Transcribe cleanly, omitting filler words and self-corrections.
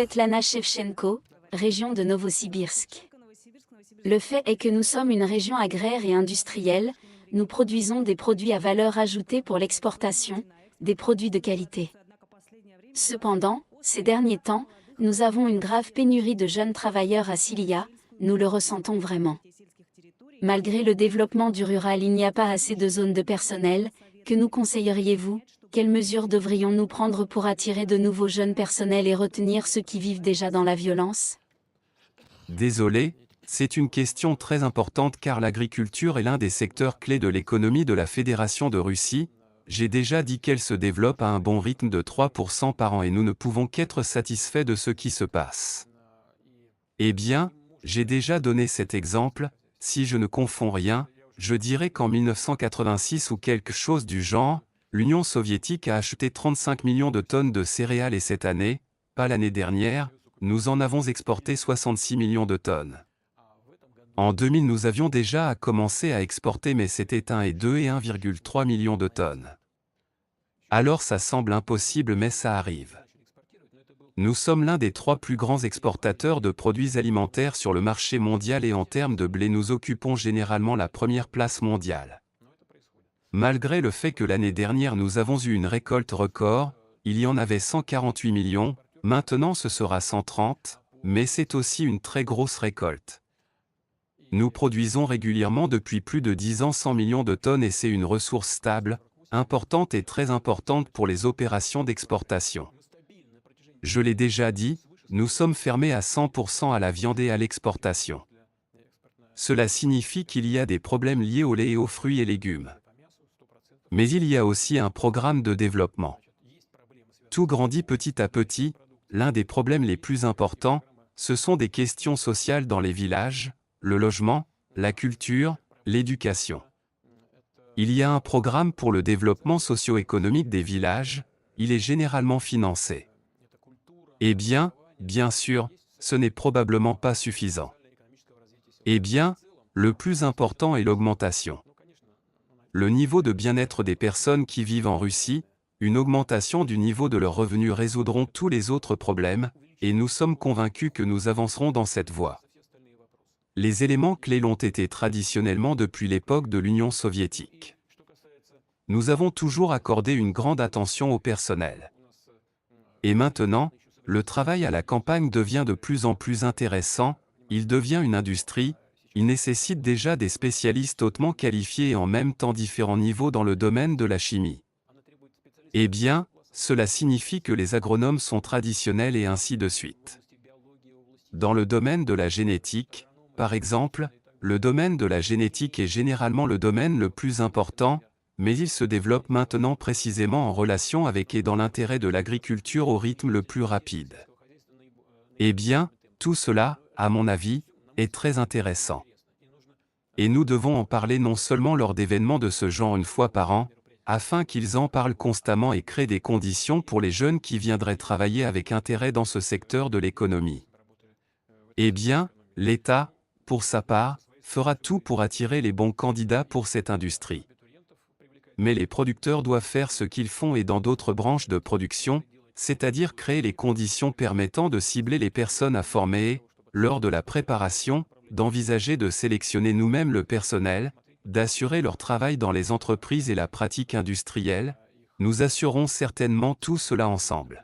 Svetlana Shevchenko, région de Novosibirsk. Le fait est que nous sommes une région agraire et industrielle, nous produisons des produits à valeur ajoutée pour l'exportation, des produits de qualité. Cependant, ces derniers temps, nous avons une grave pénurie de jeunes travailleurs à Silia, nous le ressentons vraiment. Malgré le développement du rural, il n'y a pas assez de zones de personnel. Que nous conseilleriez-vous? Quelles mesures devrions-nous prendre pour attirer de nouveaux jeunes personnels et retenir ceux qui vivent déjà dans la violence? Désolé, c'est une question très importante car l'agriculture est l'un des secteurs clés de l'économie de la Fédération de Russie. J'ai déjà dit qu'elle se développe à un bon rythme de 3% par an et nous ne pouvons qu'être satisfaits de ce qui se passe. Eh bien, j'ai déjà donné cet exemple, si je ne confonds rien, je dirais qu'en 1986 ou quelque chose du genre, l'Union soviétique a acheté 35 millions de tonnes de céréales et cette année, pas l'année dernière, nous en avons exporté 66 millions de tonnes. En 2000 nous avions déjà commencé à exporter mais c'était 1 et 2 et 1,3 millions de tonnes. Alors ça semble impossible mais ça arrive. Nous sommes l'un des 3 plus grands exportateurs de produits alimentaires sur le marché mondial et en termes de blé nous occupons généralement la première place mondiale. Malgré le fait que l'année dernière nous avons eu une récolte record, il y en avait 148 millions, maintenant ce sera 130, mais c'est aussi une très grosse récolte. Nous produisons régulièrement depuis plus de 10 ans 100 millions de tonnes et c'est une ressource stable, importante et très importante pour les opérations d'exportation. Je l'ai déjà dit, nous sommes fermés à 100% à la viande et à l'exportation. Cela signifie qu'il y a des problèmes liés au lait et aux fruits et légumes. Mais il y a aussi un programme de développement. Tout grandit petit à petit, l'un des problèmes les plus importants, ce sont des questions sociales dans les villages, le logement, la culture, l'éducation. Il y a un programme pour le développement socio-économique des villages, il est généralement financé. Eh bien sûr, ce n'est probablement pas suffisant. Eh bien, le plus important est l'augmentation. Le niveau de bien-être des personnes qui vivent en Russie, une augmentation du niveau de leurs revenus résoudront tous les autres problèmes, et nous sommes convaincus que nous avancerons dans cette voie. Les éléments clés l'ont été traditionnellement depuis l'époque de l'Union soviétique. Nous avons toujours accordé une grande attention au personnel. Et maintenant, le travail à la campagne devient de plus en plus intéressant, il devient une industrie, il nécessite déjà des spécialistes hautement qualifiés et en même temps différents niveaux dans le domaine de la chimie. Eh bien, cela signifie que les agronomes sont traditionnels et ainsi de suite. Dans le domaine de la génétique, par exemple, le domaine de la génétique est généralement le domaine le plus important, mais il se développe maintenant précisément en relation avec et dans l'intérêt de l'agriculture au rythme le plus rapide. Eh bien, tout cela, à mon avis, est très intéressant. Et nous devons en parler non seulement lors d'événements de ce genre une fois par an, afin qu'ils en parlent constamment et créent des conditions pour les jeunes qui viendraient travailler avec intérêt dans ce secteur de l'économie. Eh bien, l'État, pour sa part, fera tout pour attirer les bons candidats pour cette industrie. Mais les producteurs doivent faire ce qu'ils font et dans d'autres branches de production, c'est-à-dire créer les conditions permettant de cibler les personnes à former et, lors de la préparation, d'envisager de sélectionner nous-mêmes le personnel, d'assurer leur travail dans les entreprises et la pratique industrielle, nous assurons certainement tout cela ensemble.